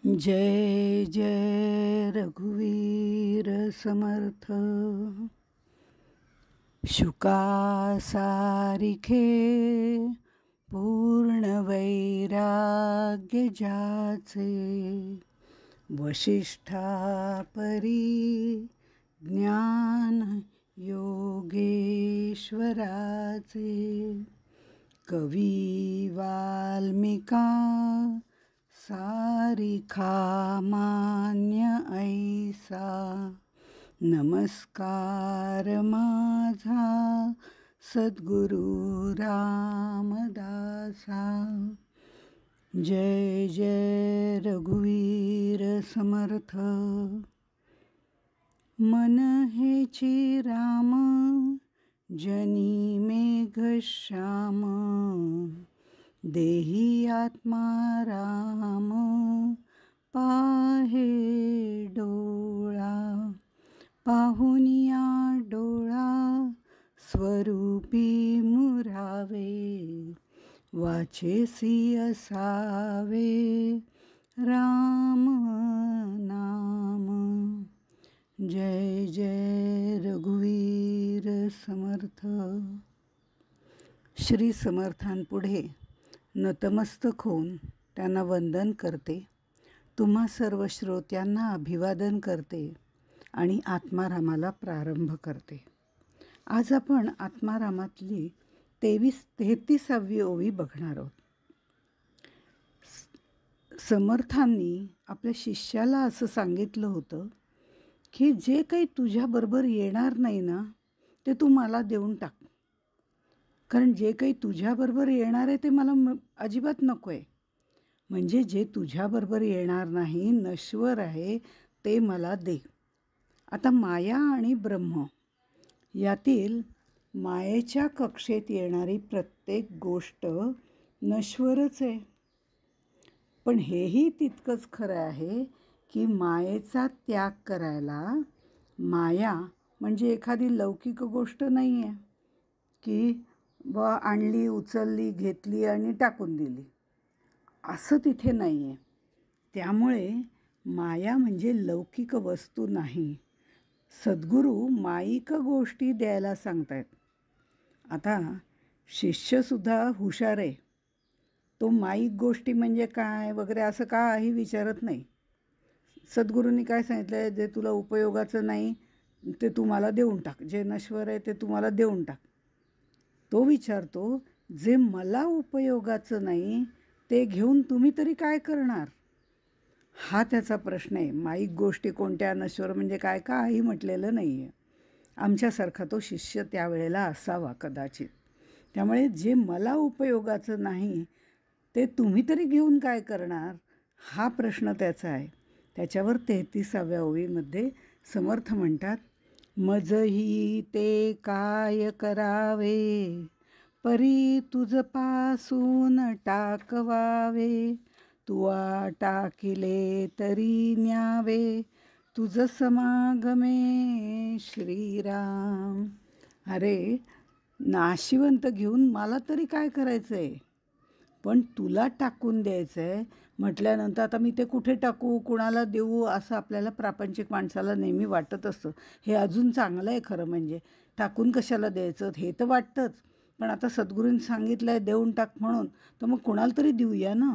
जय जय रघुवीर समर्थ। शुका सारिखे पूर्ण वैराग्य ज्याचे, वशिष्ठा परी ज्ञान योगेश्वराचे। कवी वाल्मिका सारिखा मान्य ऐसा, नमस्कार माझा सद्गुरु रामदासा। जय जय रघुवीर समर्थ। मन हेची राम जनी मेघ श्याम, देही आत्मा राम पाहे डोळा। पाहुनिया डोळा स्वरूपी मुरावे, वाचेसी असावे राम नाम। जय जय रघुवीर समर्थ। श्री समर्थांपुढे नतमस्तक होऊन त्यांना वंदन करते, तुम्हा सर्व श्रोत्यांना अभिवादन करते आणि आत्मारामाला प्रारंभ करते। आज आपण आत्मारामातली 33वी ओवी बघणार आहोत। समर्थांनी आपल्या शिष्याला असं सांगितलं होतं की जे काही तुझ्याबरोबर येणार नाही ना, ते तू मला देऊन टाक, कारण जे काही तुझ्याबरोबर येणार आहे ते मला अजिबात नको आहे। म्हणजे जे तुझ्याबरोबर येणार नाही, नश्वर आहे, ते मला दे। आता माया आणि ब्रह्म यातील मायेच्या कक्षेत येणारी प्रत्येक गोष्ट नश्वरच आहे। पण हेही तितकंच खरं आहे की मायेचा त्याग करायला, माया म्हणजे एखादी लौकिक गोष्ट नाही आहे की आणली, उचलली, घेतली आणि टाकून दिली, असं तिथे नाही आहे। त्यामुळे माया म्हणजे लौकिक वस्तू नाही। सद्गुरू माईक गोष्टी द्यायला सांगतायत। आता शिष्यसुद्धा हुशार आहे, तो माईक गोष्टी म्हणजे काय वगैरे असं काही विचारत नाही। सद्गुरूंनी काय सांगितलं आहे, जे तुला उपयोगाचं नाही ते तू मला देऊन टाक, जे नश्वर आहे ते तू मला देऊन टाक। तो विचारतो, जे मला उपयोगाचं नाही ते घेऊन तुम्ही तरी काय करणार, हा त्याचा प्रश्न आहे। माईक गोष्टी कोणत्या, नश्वर म्हणजे काय, काही म्हटलेलं नाही आहे। आमच्यासारखा तो शिष्य त्यावेळेला असावा कदाचित। त्यामुळे जे मला उपयोगाचं नाही ते तुम्ही तरी घेऊन काय करणार, हा प्रश्न त्याचा आहे। त्याच्यावर 33व्या ओवीमध्ये समर्थ म्हणतात, मजही ते काय करावे, परी तुझ पासून टाकवावे। तुआ टाकिले तरी न्यावे, तुझ समागमे श्रीराम। अरे नाशिवंत घेऊन मला तरी काय करायचं आहे, पण तुला टाकून द्यायचं आहे म्हटल्यानंतर आता मी ते कुठे टाकू, कुणाला देऊ, असं आपल्याला प्रापंचिक माणसाला नेहमी वाटत असतं। हे अजून चांगलं आहे खरं म्हणजे, टाकून कशाला द्यायचं हे तर वाटतंच, पण आता सद्गुरूंनी सांगितलं आहे देऊन टाक म्हणून, तर मग कुणाला तरी देऊया ना।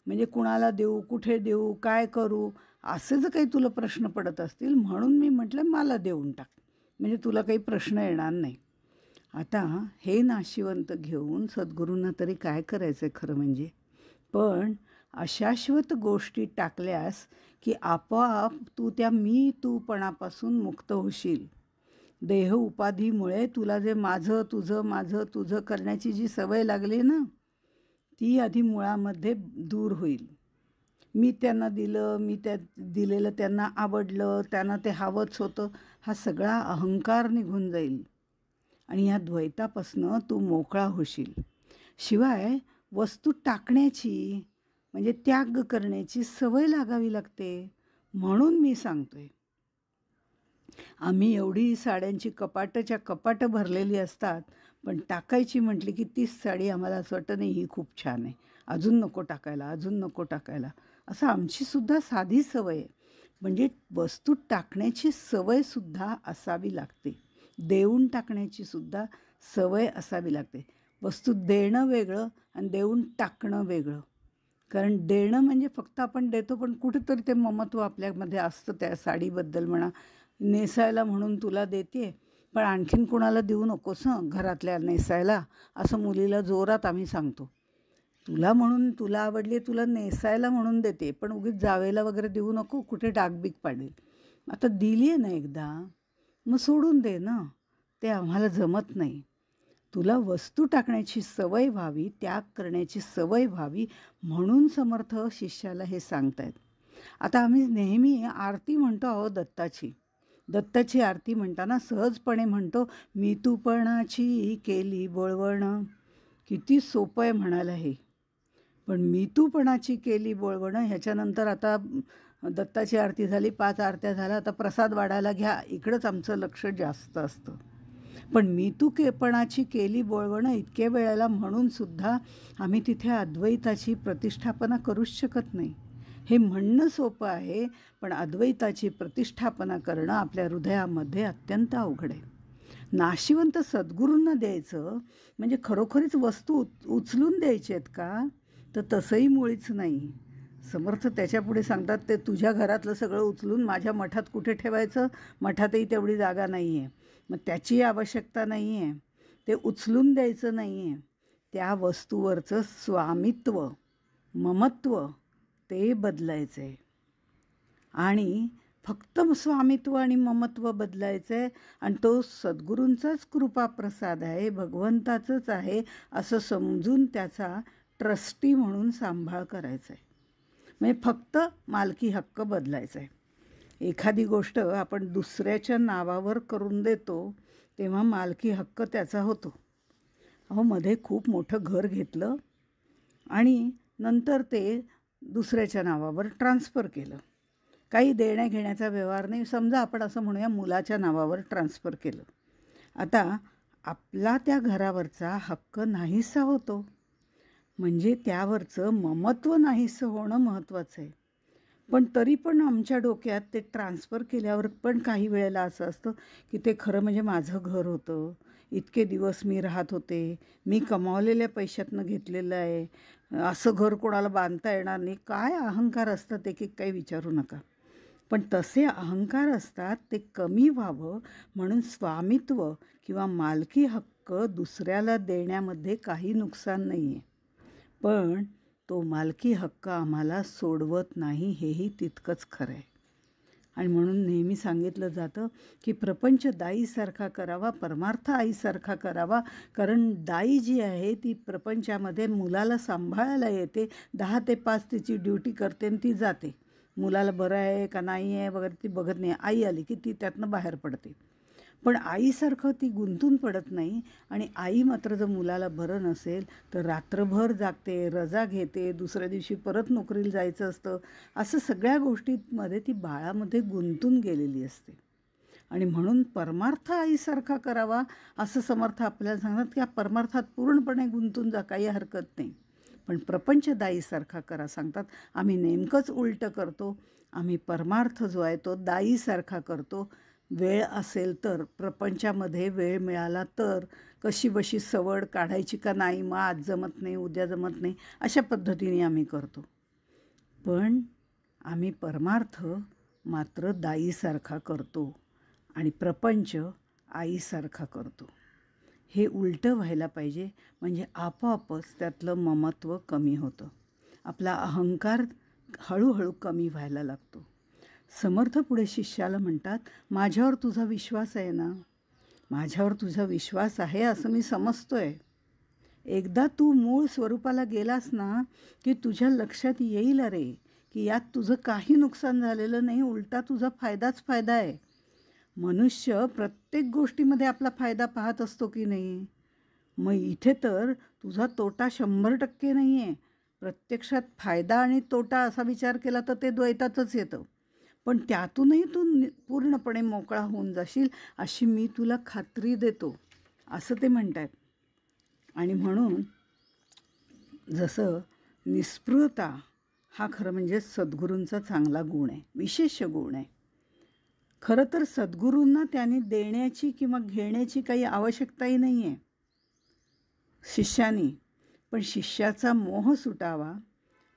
म्हणजे कुणाला देऊ, कुठे देऊ, काय करू, असे जर काही तुला प्रश्न पडत असतील म्हणून मी म्हटलं मला देऊन टाक, म्हणजे तुला काही प्रश्न येणार नाही। आता हे नाशिवंत घेऊन सद्गुरूंना तरी काय करायचं आहे खरं म्हणजे, पण अशाश्वत गोष्टी टाकल्यास की आपोआप तू त्या मी तूपणापासून मुक्त होशील। देह उपाधीमुळे तुला जे माझं तुझं करण्याची जी सवय लागली ना, ती आधी मुळामध्ये दूर होईल। मी त्यांना दिलं, मी दिलेलं त्यांना आवडलं, त्यांना ते हवंच होतं, हा सगळा अहंकार निघून जाईल आणि या द्वैतापासनं तू मोकळा होशील। शिवाय वस्तू टाकण्याची म्हणजे त्याग करण्याची सवय लागावी लागते, म्हणून मी सांगतोय। आम्ही एवढी साड्यांची कपाटच्या कपाटं भरलेली असतात, पण टाकायची म्हटली की तीच साडी आम्हाला असं वाटतं नाही ही खूप छान आहे, अजून नको टाकायला, अजून नको टाकायला। असं आमचीसुद्धा साधी सवय आहे. म्हणजे वस्तू टाकण्याची सवयसुद्धा असावी लागते. देऊन टाकण्याची सुद्धा सवय असावी लागते. वस्तू देणं वेगळं आणि देऊन टाकणं वेगळं. कारण देणं म्हणजे फक्त आपण देतो, पण कुठेतरी ते ममत्व आपल्यामध्ये असतं त्या साडीबद्दल म्हणा, नेसायला म्हणून तुला देते, पण आणखीन कोणाला देऊ नकोस हं घरातल्या नेसायला, असं मुलीला जोरात आम्ही सांगतो. तुला म्हणून तुला आवडली तुला नेसायला म्हणून देते, पण उगीच जावेला वगैरे देऊ नको, कुठे डागबीग पाडेल. आता दिली आहे ना एकदा, मग सोडून दे ना. ते आम्हाला जमत नाही. तुला वस्तू टाकण्याची सवय व्हावी, त्याग करण्याची सवय व्हावी, म्हणून समर्थ शिष्याला हे सांगतायत. आता आम्ही नेहमी आरती म्हणतो आहोत दत्ताची. दत्ताची आरती म्हणताना सहजपणे म्हणतो, मी तूपणाची केली बोळवणं. किती सोपं आहे म्हणायला हे. पण मी तूपणाची केली बोळवणं ह्याच्यानंतर आता दत्ताची आरती झाली, 5 आरत्या झाल्या, आता प्रसाद वाढायला घ्या, इकडंच आमचं लक्ष जास्त असतं. पण मी तू पणाची केली बोळवणं इतके वेळेला म्हणून सुद्धा आम्ही तिथे अद्वैताची प्रतिष्ठापना करूच शकत नाही. हे म्हणणं सोपं आहे, पण अद्वैताची प्रतिष्ठापना करणं आपल्या हृदयामध्ये अत्यंत अवघड आहे. नाशिवंत सद्गुरूंना द्यायचं म्हणजे खरोखरीच वस्तू उचलून द्यायची आहेत का? तर तसंही मुळीच नाही. समर्थ त्याच्यापुढे सांगतात, ते तुझ्या घरातलं सगळं उचलून माझ्या मठात कुठे ठेवायचं? मठातही तेवढी जागा नाही आहे. मग त्याची आवश्यकता नाही आहे. ते उचलून द्यायचं नाही आहे. त्या वस्तूवरचं स्वामित्व, ममत्व ते बदलायचं आहे. आणि फक्त स्वामित्व आणि ममत्व बदलायचं आहे आणि तो सद्गुरूंचाच कृपाप्रसाद आहे, भगवंताचंच आहे असं समजून त्याचा ट्रस्टी म्हणून सांभाळ करायचा आहे. म्हणजे फक्त मालकी हक्क बदलायचा आहे. एखादी गोष्ट आपण दुसऱ्याच्या नावावर करून देतो तेव्हा मालकी हक्क त्याचा होतो. अहो, मध्ये खूप मोठं घर घेतलं आणि नंतर ते दुसऱ्याच्या नावावर ट्रान्स्फर केलं. काही देण्या घेण्याचा व्यवहार नाही, समजा आपण असं म्हणूया मुलाच्या नावावर ट्रान्स्फर केलं. आता आपला त्या घरावरचा हक्क नाहीसा होतो, म्हणजे त्यावरचं ममत्व नाहीसं होणं महत्त्वाचं आहे. पण तरी पण आमच्या डोक्यात ते ट्रान्स्फर केल्यावर पण काही वेळेला असं असतं की ते खरं म्हणजे माझं घर होतं, इतके दिवस मी राहत होते, मी कमावलेल्या पैशातनं घेतलेलं आहे, असं घर कोणाला बांधता येणार नाही. काय अहंकार असतात एक एक, काही विचारू नका. पण तसे अहंकार असतात, ते कमी व्हावं म्हणून स्वामित्व किंवा मालकी हक्क दुसऱ्याला देण्यामध्ये काही नुकसान नाही आहे. पण तो मालकी हक्क आम्हाला सोडवत नाही, हेही तितकंच खरं आहे. आणि म्हणून नेहमी सांगितलं जातं की प्रपंच दाईसारखा करावा, परमार्थ आईसारखा करावा. कारण दाई जी आहे ती प्रपंचामध्ये मुलाला सांभाळायला येते, 10 ते 5 तिची ड्युटी करते आणि ती जाते. मुलाला बरं आहे का नाही आहे वगैरे ती बघत नाही. आई आली की ती त्यातनं बाहेर पडते. पण आईसारखं ती गुंतून पडत नाही. आणि आई मात्र जर मुलाला बरं नसेल तर रात्रभर जागते, रजा घेते, दुसऱ्या दिवशी परत नोकरीला जायचं असतं. असं सगळ्या गोष्टींमध्ये ती बाळामध्ये गुंतून गेलेली असते. आणि म्हणून परमार्थ आईसारखा करावा असं समर्थ आपल्याला सांगतात की या परमार्थात पूर्णपणे गुंतून जा, काही हरकत नाही. पण प्रपंच दाईसारखा करा सांगतात. आम्ही नेमकंच उलटं करतो. आम्ही परमार्थ जो आहे तो दाईसारखा करतो. वेळ असेल तर, प्रपंचामध्ये वेळ मिळाला तर कशीबशी सवड काढायची का नाही, मग आज जमत नाही, उद्या जमत नाही, अशा पद्धतीने आम्ही करतो. पण आम्ही परमार्थ मात्र दाईसारखा करतो आणि प्रपंच आईसारखा करतो. हे उलटं व्हायला पाहिजे, म्हणजे आपोआपच त्यातलं ममत्व कमी होतं. आपला अहंकार हळूहळू कमी व्हायला लागतो. समर्थ पुढे शिष्याला म्हणतात, माझ्यावर तुझा विश्वास आहे ना? माझ्यावर तुझा विश्वास आहे असं मी समजतोय. एकदा तू मूळ स्वरूपाला गेलास ना की तुझ्या लक्षात येईल अरे की यात तुझं काही नुकसान झालेलं नाही, उलटा तुझा फायदाच फायदा आहे. मनुष्य प्रत्येक गोष्टीमध्ये आपला फायदा पाहत असतो की नाही? मग इथे तर तुझा तोटा 100% नाही आहे. प्रत्यक्षात फायदा आणि तोटा असा विचार केला तर ते द्वैतातच येतं. पण त्यातूनही तू पूर्णपणे मोकळा होऊन जाशील अशी मी तुला खात्री देतो, असं ते म्हणतात. आणि म्हणून जसं निस्पृहता हा खरं म्हणजे सद्गुरूंचा चांगला गुण आहे, विशेष गुण आहे. खरं तर सद्गुरूंना त्यांनी देण्याची किंवा घेण्याची काही आवश्यकताही नाही आहे शिष्यानी, पण शिष्याचा मोह सुटावा,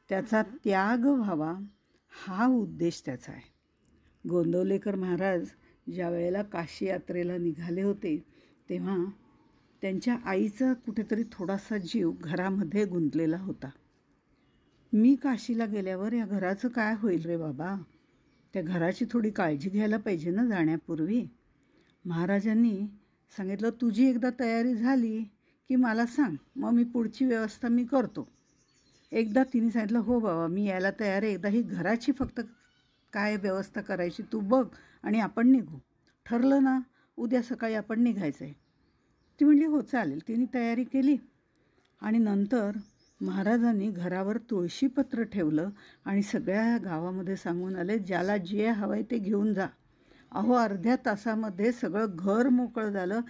त्याचा त्याग व्हावा, हा उद्देश त्याचा आहे. गोंदवलेकर महाराज ज्या वेळेला काशी यात्रेला निघाले होते तेव्हा त्यांच्या आईचा कुठेतरी थोडासा जीव घरामध्ये गुंतलेला होता. मी काशीला गेल्यावर या घराचं काय होईल रे बाबा, त्या घराची थोडी काळजी घ्यायला पाहिजे ना जाण्यापूर्वी. महाराजांनी सांगितलं, तुझी एकदा तयारी झाली की मला सांग, मग मी पुढची व्यवस्था मी करतो. एकदा तिने सांगितलं, हो बाबा मी यायला तयार आहे, एकदा ही घराची फक्त काय व्यवस्था करायची तू बघ आणि आपण निघू. ठरलं ना, उद्या सकाळी आपण निघायचं आहे. ती म्हणली हो चालेल. तिने तयारी केली आणि नंतर महाराजांनी घरावर तुळशीपत्र ठेवलं आणि सगळ्या गावामध्ये सांगून आले, ज्याला जे हवं आहे ते घेऊन जा. अहो अर्ध्या तासामध्ये सगळं घर मोकळं झालं.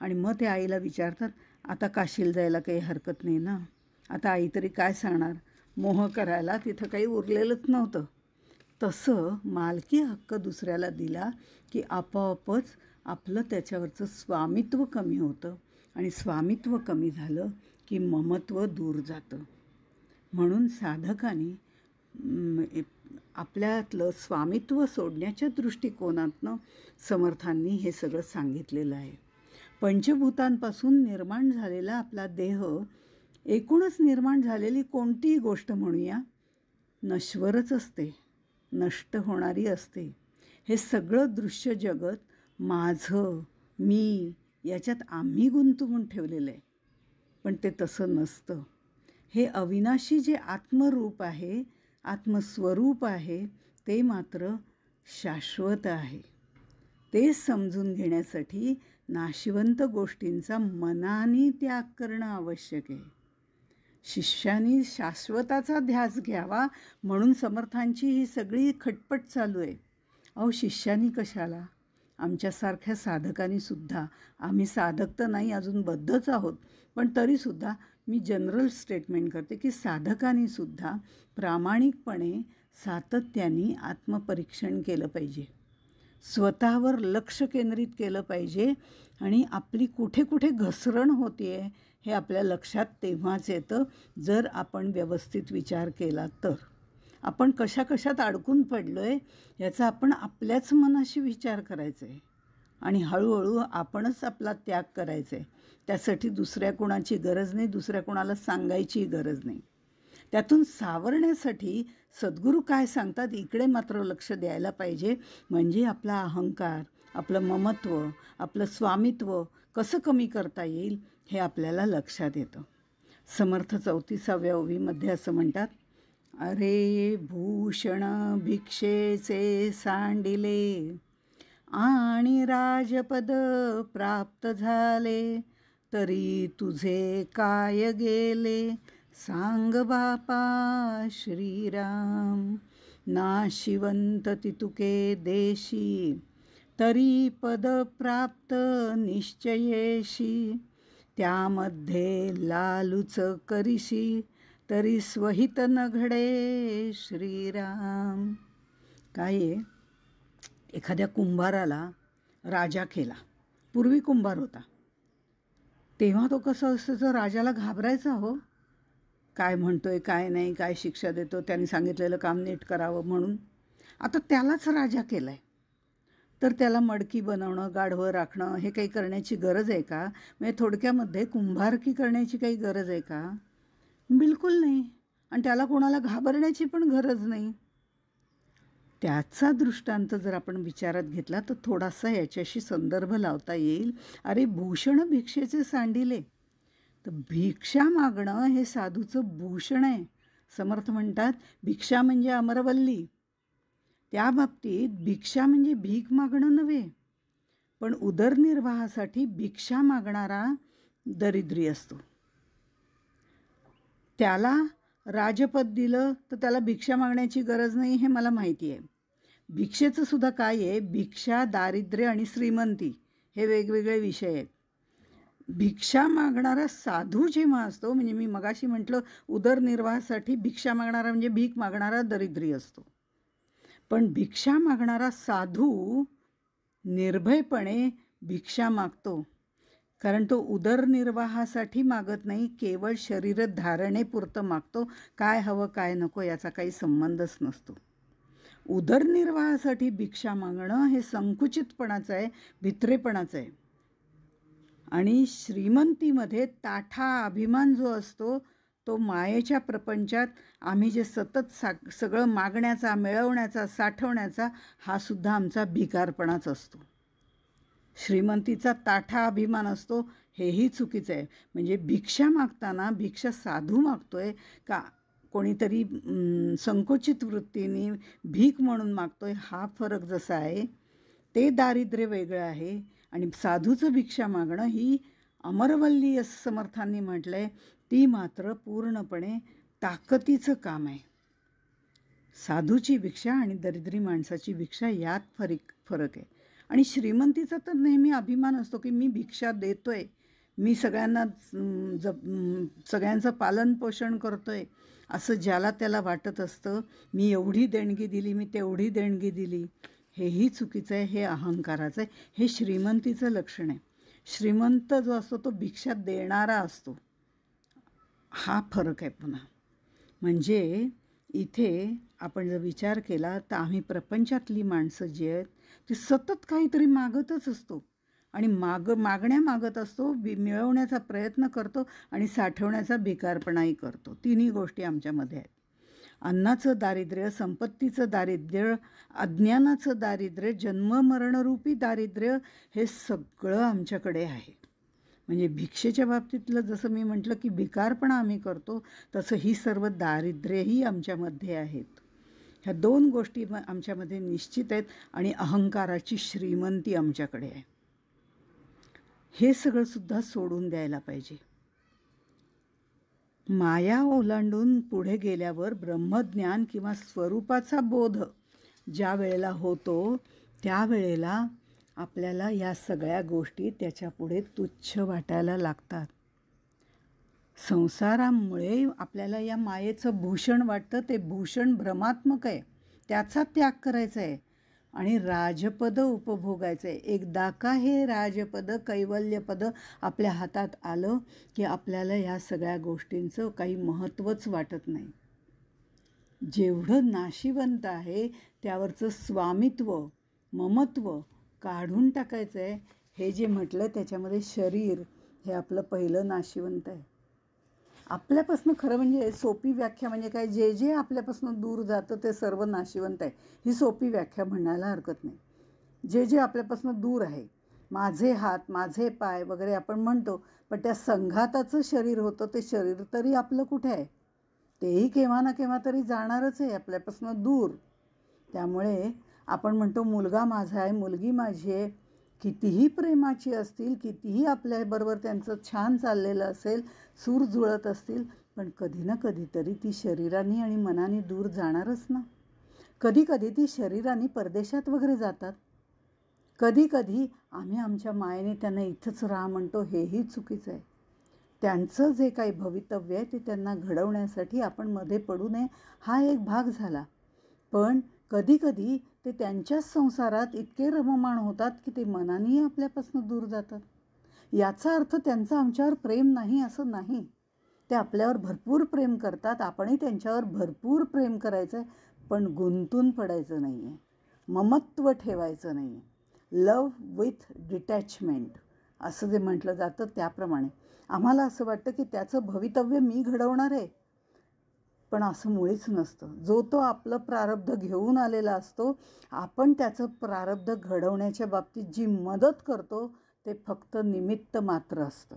आणि मग ते आईला विचारतात, आता काशीला जायला काही हरकत नाही ना. आता आई तरी काय सांगणार, मोह करायला तिथं काही उरलेलंच नव्हतं. तसं मालकी हक्क दुसऱ्याला दिला की आपोआपच आपलं त्याच्यावरचं स्वामित्व कमी होतं आणि स्वामित्व कमी झालं की ममत्व दूर जातं. म्हणून साधकाने आपल्यातलं स्वामित्व सोडण्याच्या दृष्टिकोनातनं समर्थांनी हे सगळं सांगितलेलं आहे. पंचभूतांपासून निर्माण झालेला आपला देह, एकूणच निर्माण झालेली कोणतीही गोष्ट म्हणूया, नश्वरच असते, नष्ट होणारी असते. हे सगळं दृश्य जगत माझं, मी याच्यात आम्ही गुंतवून ठेवलेलं आहे. पण ते तसं नसतं. हे अविनाशी जे आत्मरूप आहे, आत्मस्वरूप आहे, ते मात्र शाश्वत आहे. ते समजून घेण्यासाठी नाशिवंत गोष्टींचा मनाने त्याग करणं आवश्यक आहे. शिष्यानी शाश्वताचा ध्यास घ्यावा म्हणून समर्थांची ही सगळी खटपट चालू आहे. अहो शिष्यानी कशाला, आमच्यासारख्या साधकांनी सुद्धा, आम्ही साधक तर नाही अजून बद्धच आहोत, पण तरीसुद्धा मी जनरल स्टेटमेंट करते की साधकांनी सुद्धा प्रामाणिकपणे सातत्याने आत्मपरीक्षण केलं पाहिजे, स्वतःवर लक्ष केंद्रित केलं पाहिजे आणि आपली कुठे कुठे घसरण होते आहे हे आपल्या लक्षात तेव्हाच येतं जर आपण व्यवस्थित विचार केला तर. आपण कशा कशात अडकून पडलो आहे याचा आपण आपल्याच मनाशी विचार करायचा आहे आणि हळूहळू आपणच आपला त्याग करायचा आहे. त्यासाठी दुसऱ्या कोणाची गरज नाही, दुसऱ्या कोणाला सांगायची गरज नाही. त्यातून सावरण्यासाठी सद्गुरू काय सांगतात इकडे मात्र लक्ष द्यायला पाहिजे. म्हणजे आपला अहंकार, आपलं ममत्व, आपलं स्वामित्व कसं कमी करता येईल हे आपल्याला लक्षात येतं. समर्थ 34व्या ओवीमध्ये असं म्हणतात, अरे भूषण भिक्षेचे सांडिले आणि राजपद प्राप्त झाले, तरी तुझे काय गेले सांग बापा श्रीराम. नाशिवंत तितुके देशी, तरी पद प्राप्त निश्चयेशी, त्यामध्ये लालूच करीशी, तरी स्वहित न घडे श्रीराम. काय आहे, एखाद्या कुंभाराला राजा केला. पूर्वी कुंभार होता तेव्हा तो कसं असतं, राजाला घाबरायचा. हो काय म्हणतोय काय नाही, काय शिक्षा देतो, त्यांनी सांगितलेलं काम नीट करावं म्हणून. आता त्यालाच राजा केला आहे तर त्याला मडकी बनवणं, गाढवं राखणं हे काही करण्याची गरज आहे का? म्हणजे थोडक्यामध्ये कुंभारकी करण्याची काही गरज आहे का? बिलकुल नाही. आणि त्याला कोणाला घाबरण्याची पण गरज नाही. त्याचा दृष्टांत जर आपण विचारात घेतला तर थोडासा याच्याशी संदर्भ लावता येईल. अरे भूषण भिक्षेचे सांडिले, तर भिक्षा मागणं हे साधूचं भूषण आहे. समर्थ म्हणतात भिक्षा म्हणजे अमरवल्ली. त्या बाबतीत भिक्षा म्हणजे भीक मागणं नव्हे, पण उदरनिर्वाहासाठी भिक्षा मागणारा दरिद्री असतो. त्याला राजपद दिलं तर त्याला भिक्षा मागण्याची गरज नाही हे मला माहिती आहे. भिक्षेचं सुद्धा काय आहे, भिक्षा, दारिद्र्य आणि श्रीमंती हे वेगवेगळे विषय आहेत. भिक्षा मागणारा साधू जेव्हा असतो, म्हणजे मी मगाशी म्हटलं उदरनिर्वाहासाठी भिक्षा मागणारा म्हणजे भीक मागणारा दरिद्री असतो. पण भिक्षा मागणारा साधू निर्भयपणे भिक्षा मागतो. कारण तो उदरनिर्वाहासाठी मागत नाही, केवळ शरीर धारणेपुरतं मागतो. काय हवं काय नको याचा काही संबंधच नसतो. उदरनिर्वाहासाठी भिक्षा मागणं हे संकुचितपणाचं आहे, भित्रेपणाचं आहे. आणि श्रीमंतीमध्ये ताठा अभिमान जो असतो तो मायेच्या प्रपंचात आम्ही जे सतत सगळं मागण्याचा, मिळवण्याचा, साठवण्याचा हा सुद्धा आमचा भिकारपणाच असतो. श्रीमंतीचा ताठा अभिमान असतो हेही चुकीचं आहे. म्हणजे भिक्षा मागताना भिक्षा साधू मागतोय का कोणीतरी संकुचित वृत्तीने भीक म्हणून मागतोय हा फरक जसा आहे ते दारिद्र्य वेगळं आहे. आणि साधूचं भिक्षा मागणं ही अमरवल्ली असं समर्थांनी म्हटलं आहे, ती मात्र पूर्णपणे ताकदीचं काम आहे. साधूची भिक्षा आणि दरिद्री माणसाची भिक्षा यात फरक आहे. आणि श्रीमंतीचा तर नेहमी अभिमान असतो की मी भिक्षा देतोय, मी सगळ्यांना सगळ्यांचं पालनपोषण करतोय, असं ज्याला त्याला वाटत असतं. मी एवढी देणगी दिली, मी तेवढी देणगी दिली, हेही चुकीचं आहे. हे अहंकाराचं आहे. हे श्रीमंतीचं लक्षण आहे. श्रीमंत जो असतो तो भिक्षा देणारा असतो. हा फरक आहे पुन्हा. म्हणजे इथे आपण जर विचार केला तर आम्ही प्रपंचातली माणसं जी आहेत ती सतत काहीतरी मागतच असतो आणि मागण्या मागत असतो, मिळवण्याचा प्रयत्न करतो आणि साठवण्याचा भिकारपणाही करतो. तिन्ही गोष्टी आमच्यामध्ये आहेत. अन्नाचं दारिद्र्य, संपत्तीचं दारिद्र्य, अज्ञानाचं दारिद्र्य, जन्ममरणरूपी दारिद्र्य हे सगळं आमच्याकडे आहे. म्हणजे भिक्षेच्या बाबतीतलं जसं मी म्हटलं की भिकारपणा आम्ही करतो तसं ही सर्व दारिद्र्यही आमच्यामध्ये आहेत. ह्या दोन गोष्टी आमच्यामध्ये निश्चित आहेत आणि अहंकाराची श्रीमंती आमच्याकडे आहे. हे सगळं सुद्धा सोडून द्यायला पाहिजे. माया ओलांडून पुढे गेल्यावर ब्रह्मज्ञान किंवा स्वरूपाचा बोध ज्या वेळेला होतो त्यावेळेला आपल्याला या सगळ्या गोष्टी त्याच्यापुढे तुच्छ वाटायला लागतात. संसारामुळे आपल्याला या मायेचं भूषण वाटतं, ते भूषण भ्रमात्मक आहे, त्याचा त्याग करायचा आहे आणि राजपद उपभोगायचं आहे. एकदा का हे राजपद, कैवल्यपद आपल्या हातात आलं की आपल्याला या सगळ्या गोष्टींचं काही महत्त्वच वाटत नाही. जेवढं नाशिवंत आहे त्यावरचं स्वामित्व, ममत्व काढून टाकायचं आहे. हे जे म्हटलं त्याच्यामध्ये शरीर हे आपलं पहिलं नाशिवंत आहे. आपल्यापासून खरं म्हणजे सोपी व्याख्या म्हणजे काय, जे जे आपल्यापासून दूर जातं ते सर्व नाशिवंत आहे, ही सोपी व्याख्या म्हणायला हरकत नाही. जे जे आपल्यापासून दूर आहे, माझे हात, माझे पाय वगैरे आपण म्हणतो, पण त्या संघाताचं शरीर होतं ते शरीर तरी आपलं कुठे आहे, तेही केव्हा ना केव्हा तरी जाणारच आहे आपल्यापासून दूर. त्यामुळे आपण म्हणतो मुलगा माझा आहे, मुलगी माझी आहे, कितीही प्रेमाची असतील, कितीही आपल्याबरोबर त्यांचं छान चाललेलं असेल, सूर जुळत असतील, पण कधी ना कधीतरी ती शरीराने आणि मनाने दूर जाणारच ना. कधी कधी ती शरीराने परदेशात वगैरे जातात, कधी कधी आम्ही आमच्या मायेने त्यांना इथंच राहा म्हणतो, हेही चुकीचं आहे. त्यांचं जे काही भवितव्य आहे ते त्यांना घडवण्यासाठी आपण मध्ये पडू नये, हा एक भाग झाला. पण कधी कधी ते त्यांच्याच संसारात इतके रममाण होतात की ते मनानेही आपल्यापासून दूर जातात. याचा अर्थ त्यांचं आमच्यावर प्रेम नाही असं नाही. ते आपल्यावर भरपूर प्रेम करतात, आपणही त्यांच्यावर भरपूर प्रेम करायचं आहे, पण गुंतून पडायचं नाही आहे, ममत्व ठेवायचं नाही आहे. लव विथ डिटॅचमेंट असं जे म्हटलं जातं त्याप्रमाणे आम्हाला असं वाटतं की त्याचं भवितव्य मी घडवणार आहे, पण असं मुळीच नसतं. जो तो आपलं प्रारब्ध घेऊन आलेला असतो, आपण त्याचं प्रारब्ध घडवण्याच्या बाबतीत जी मदत करतो ते फक्त निमित्त मात्र असतं.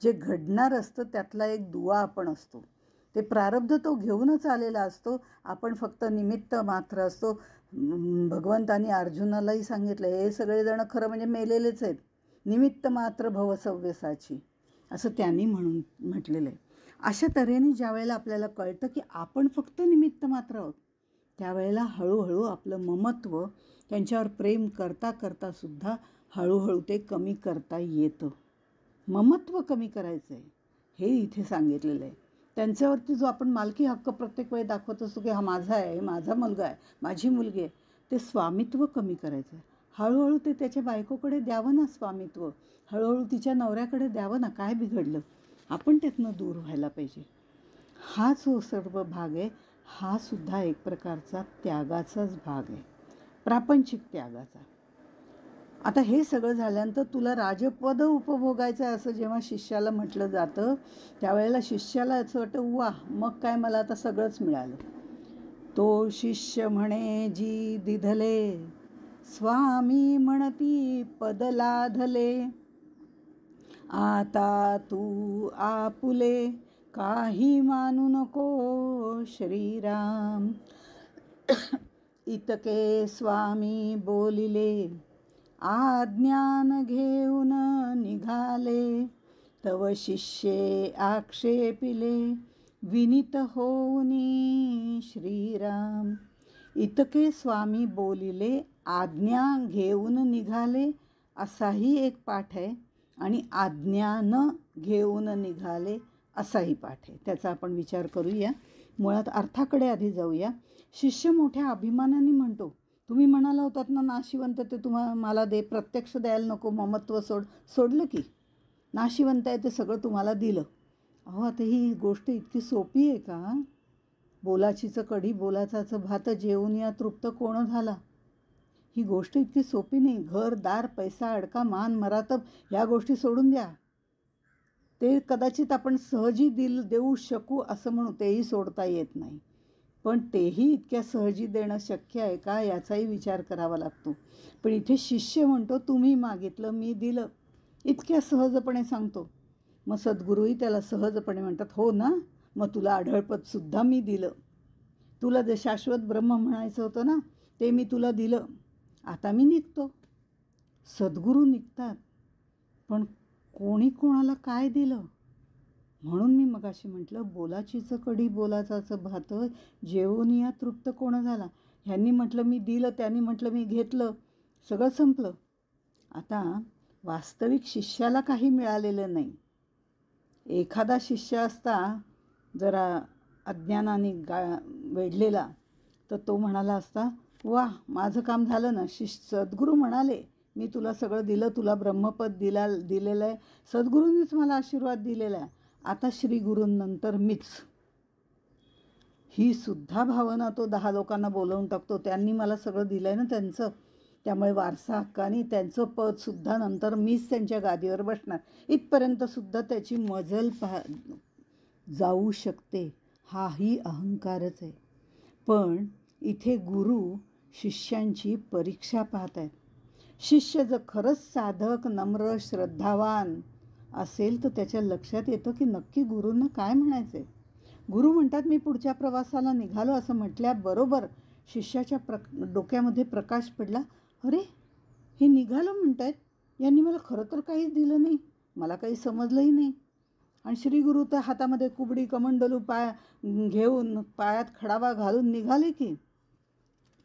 जे घडणार असतं त्यातला एक दुवा आपण असतो. ते प्रारब्ध तो घेऊनच आलेला असतो, आपण फक्त निमित्त मात्र असतो. भगवंतानी अर्जुनालाही सांगितलं, हे सगळेजण खरं म्हणजे मेलेलेच आहेत, निमित्त मात्र भवसव्यसाची असं त्यांनी म्हटलेलं आहे. अशा तऱ्हेने ज्या वेळेला आपल्याला कळतं की आपण फक्त निमित्त मात्र आहोत, त्यावेळेला हळूहळू आपलं ममत्व त्यांच्यावर प्रेम करता करता सुद्धा हळूहळू ते कमी करता येतं. ममत्व कमी करायचं आहे, हे इथे सांगितलेलं आहे. त्यांच्यावरती जो आपण मालकी हक्क प्रत्येक वेळी दाखवत असतो की हा माझा आहे, हे माझा मुलगा आहे, माझी मुलगी आहे, ते स्वामित्व कमी करायचं आहे. हळूहळू ते त्याच्या बायकोकडे द्यावं ना स्वामित्व, हळूहळू तिच्या नवऱ्याकडे द्यावं ना. काय बिघडलं? आपण त्यातनं दूर व्हायला पाहिजे. हा जो सर्व भाग आहे, हा सुद्धा एक प्रकारचा त्यागाचाच भाग आहे, प्रापंचिक त्यागाचा. आता हे सगळं झाल्यानंतर तुला राजपद उपभोगायचं आहे असं जेव्हा शिष्याला म्हटलं जातं, त्यावेळेला शिष्याला असं वाटतं, वा मग काय, मला आता सगळंच मिळालं. तो शिष्य म्हणे जी दिधले, स्वामी म्हणती पद लाधले. आता तू आपुले, काही मानू नको श्रीराम. इतके स्वामी बोलिले, आज्ञान घेऊन निघाले. तव शिष्ये आक्षेपिले, विनीत होऊनी श्रीराम. इतके स्वामी बोलिले, आज्ञा घेऊन निघाले, असाही एक पाठ आहे, आणि आज्ञा न घेऊन निघाले असाही पाठ आहे. त्याचा आपण विचार करूया. मुळात अर्थाकडे आधी जाऊया. शिष्य मोठ्या अभिमानाने म्हणतो, तुम्ही म्हणाला होतात ना नाशिवंत ते मला दे, प्रत्यक्ष द्यायला नको, ममत्व सोडलं की नाशिवंत आहे ते सगळं तुम्हाला दिलं. अहो, आता ही गोष्ट इतकी सोपी आहे का? बोलाचीचं कढी बोलाचाचं भात, जेवून या तृप्त कोण झाला. ही गोष्ट इतकी सोपी नाही. घर दार पैसा अडका मान मरातब ह्या गोष्टी सोडून द्या. ते कदाचित आपण सहजी देऊ शकू असं म्हणू, तेही सोडता येत नाही. पण तेही इतक्या सहजी देणं शक्य आहे का याचाही विचार करावा लागतो. पण इथे शिष्य म्हणतो, तुम्ही मागितलं मी दिलं, इतक्या सहजपणे सांगतो. मग सद्गुरूही त्याला सहजपणे म्हणतात, हो ना, मग तुला आढळपदसुद्धा मी दिलं. तुला जे शाश्वत ब्रह्म म्हणायचं होतं ना, ते मी तुला दिलं. आता मी निघतो. सद्गुरू निघतात, पण कोणी कोणाला काय दिलं? म्हणून मी मगाशी म्हटलं, बोलाचीचं कढी बोलाचाचं भात, जेवून या तृप्त कोण झाला. ह्यांनी म्हटलं मी दिलं, त्यांनी म्हटलं मी घेतलं, सगळं संपलं. आता वास्तविक शिष्याला काही मिळालेलं नाही. एखादा शिष्य असता जरा अज्ञानाने वेढलेला, तर तो म्हणाला असता, वा माझं काम झालं ना. सद्गुरू म्हणाले मी तुला सगळं दिलं, तुला ब्रह्मपद दिलेलं आहे, सद्गुरूंनीच मला आशीर्वाद दिलेला आहे, आता श्रीगुरूंनंतर मीच. ही सुद्धा भावना तो 10 लोकांना बोलवून टाकतो. त्यांनी मला सगळं दिलं आहे ना त्यांचं, त्यामुळे वारसा हक्काने त्यांचं पदसुद्धा नंतर मीच त्यांच्या गादीवर बसणार, इथपर्यंतसुद्धा त्याची मजल जाऊ शकते. हाही अहंकारच आहे. पण इथे गुरु शिष्यांची परीक्षा पाहत आहेत. शिष्य जर खरंच साधक, नम्र, श्रद्धावान असेल तर त्याच्या लक्षात येतं की नक्की गुरूंना काय म्हणायचं आहे. गुरु म्हणतात मी पुढच्या प्रवासाला निघालो असं म्हटल्याबरोबर शिष्याच्या डोक्यामध्ये प्रकाश पडला. अरे, हे निघालो म्हणत आहेत, यांनी मला खरं तर काहीच दिलं नाही, मला काही समजलंही नाही. आणि श्रीगुरू तर हातामध्ये कुबडी कमंडलू घेऊन पायात खडावा घालून निघाले की.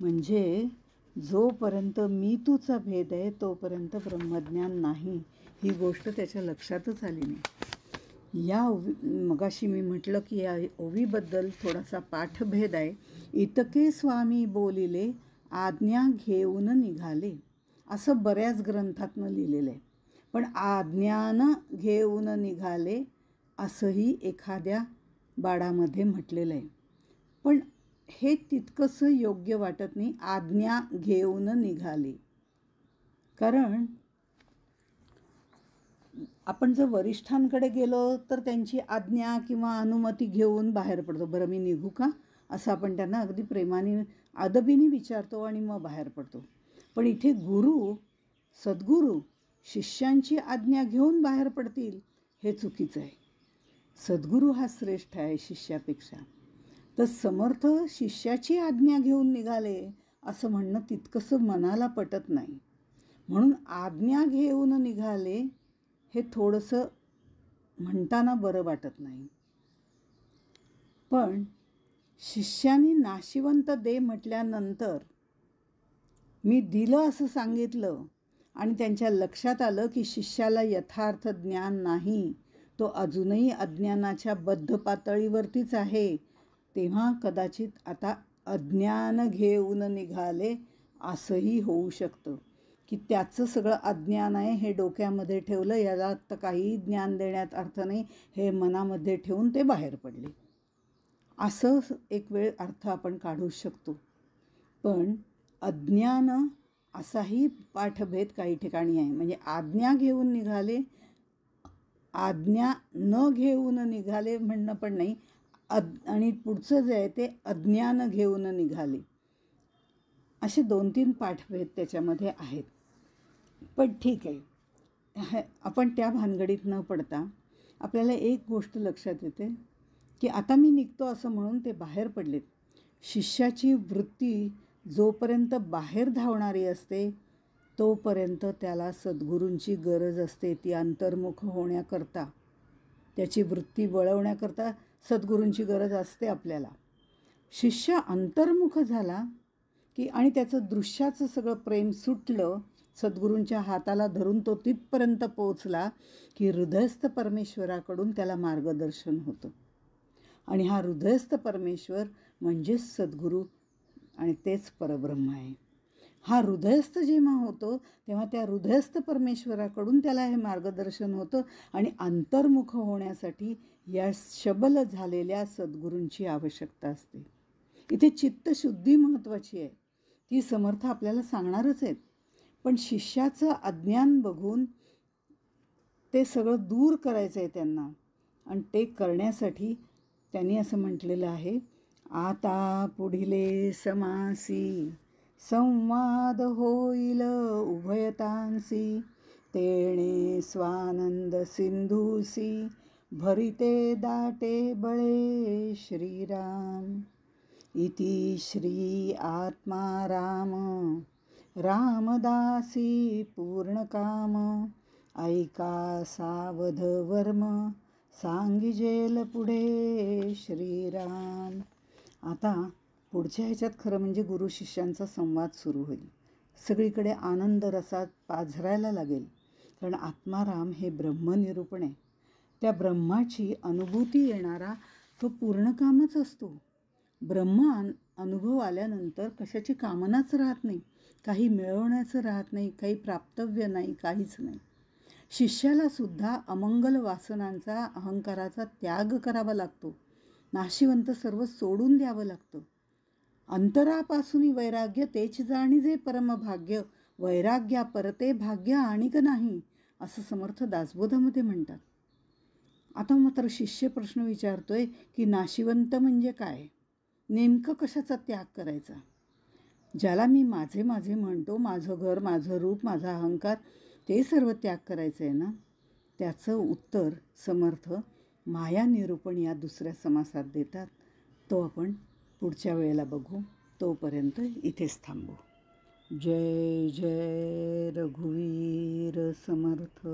म्हणजे जोपर्यंत मी तूचा भेद आहे तोपर्यंत ब्रह्मज्ञान नाही, ही गोष्ट त्याच्या लक्षातच आली नाही. या मगाशी मी म्हटलं की या ओवीबद्दल थोडासा पाठभेद आहे. इतके स्वामी बोलिले, आज्ञा घेऊन निघाले, असं बऱ्याच ग्रंथातनं लिहिलेलं आहे. पण आज्ञान घेऊन निघाले असंही एखाद्या बाडामध्ये म्हटलेलं आहे. पण हे तितकंसं योग्य वाटत नाही, आज्ञा घेऊन निघाले. कारण आपण जर वरिष्ठांकडे गेलो तर त्यांची आज्ञा किंवा अनुमती घेऊन बाहेर पडतो. बरं मी निघू का, असं आपण त्यांना अगदी प्रेमाने अदबीने विचारतो आणि मग बाहेर पडतो. पण इथे सद्गुरू शिष्यांची आज्ञा घेऊन बाहेर पडतील, हे चुकीचं आहे. सद्गुरू हा श्रेष्ठ आहे शिष्यापेक्षा. तर समर्थ शिष्याची आज्ञा घेऊन निघाले असं म्हणणं तितकंसं मनाला पटत नाही. म्हणून आज्ञा घेऊन निघाले हे थोडंसं म्हणताना बरं वाटत नाही. पण शिष्याने नाशिवंत दे म्हटल्यानंतर मी दिलं असं सांगितलं आणि त्यांच्या लक्षात आलं की शिष्याला यथार्थ ज्ञान नाही, तो अजूनही अज्ञानाच्या बद्ध पातळीवरतीच आहे, तेव्हा कदाचित आता अज्ञान घेऊन निघाले असंही होऊ शकतं, की त्याचं सगळं अज्ञान आहे हे डोक्यामध्ये ठेवलं, याला तर काही ज्ञान देण्यात अर्थ नाही, हे मनामध्ये ठेवून ते बाहेर पडले. असं एक वेळ अर्थ आपण काढू शकतो. पण अज्ञान असाही पाठभेद काही ठिकाणी आहे. म्हणजे आज्ञा घेऊन निघाले, आज्ञा न घेऊन निघाले म्हणणं पण नाही, आणि पुढचं जे आहे ते अज्ञान घेऊन निघाले, असे 2-3 पाठभेद त्याच्यामध्ये आहेत. पण ठीक आहे, आपण त्या भानगडीत न पडता आपल्याला एक गोष्ट लक्षात येते की आता मी निघतो असं म्हणून ते बाहेर पडलेत. शिष्याची वृत्ती जोपर्यंत बाहेर धावणारी असते तोपर्यंत त्याला सद्गुरूंची गरज असते. ती अंतर्मुख होण्याकरता, त्याची वृत्ती वळवण्याकरता सद्गुरूंची गरज असते आपल्याला. शिष्य अंतर्मुख झाला की आणि त्याचं दृश्याचं सगळं प्रेम सुटलं, सद्गुरूंच्या हाताला धरून तो तिथपर्यंत पोचला की हृदयस्थ परमेश्वराकडून त्याला मार्गदर्शन होतं. आणि हा हृदयस्थ परमेश्वर म्हणजेच सद्गुरू आणि तेच परब्रह्म आहे. हा हृदयस्थ जेव्हा होतो तेव्हा त्या हृदयस्थ परमेश्वराकडून त्याला हे मार्गदर्शन होतं आणि अंतर्मुख होण्यासाठी या शबल झालेल्या सद्गुरूंची आवश्यकता असते. इथे चित्तशुद्धी महत्त्वाची आहे, ती समर्थ आपल्याला सांगणारच आहेत. पण शिष्याचं अज्ञान बघून ते सगळं दूर करायचं आहे त्यांना, आणि ते करण्यासाठी त्यांनी असं म्हटलेलं आहे, आता पुढिले समासी संवाद होईल उभयतांसी, तेणे स्वानंद सिंधूसी भरिते दाटे बळे श्रीराम. इति श्री आत्माराम रामदासी पूर्णकाम, ऐका सावध वर्म सांगिजेल पुढे श्रीराम. आता पुढच्या ह्याच्यात खरं म्हणजे गुरु शिष्यांचा संवाद सुरू होईल. सगळीकडे आनंद रसात पाझरायला लागेल, कारण आत्माराम हे ब्रह्मनिरूपण आहे. त्या ब्रह्माची अनुभूती येणारा तो पूर्णकामच असतो. ब्रह्म अनुभव आल्यानंतर कशाची कामनाच राहत नाही, काही मिळवण्याचं राहत नाही, काही प्राप्तव्य नाही, काहीच नाही. शिष्याला सुद्धा अमंगल वासनांचा, अहंकाराचा त्याग करावा लागतो. नाशिवंत सर्व सोडून द्यावं लागतं. अंतरापासून वैराग्य तेच जाणीजे परमभाग्य, वैराग्या परते भाग्य आणिक नाही, असं समर्थ दासबोधामध्ये म्हणतात. आता मात्र शिष्य प्रश्न विचारतोय की नाशिवंत म्हणजे काय, नेमकं कशाचा त्याग करायचा? ज्याला मी माझे माझे म्हणतो, माझं घर, माझं रूप, माझा अहंकार, ते सर्व त्याग करायचं आहे ना, त्याचं उत्तर समर्थ माया निरूपण या दुसऱ्या समासात देतात. तो आपण पुढच्या वेळेला बघू. तोपर्यंत इथेच थांबू. जय जय रघुवीर समर्थ.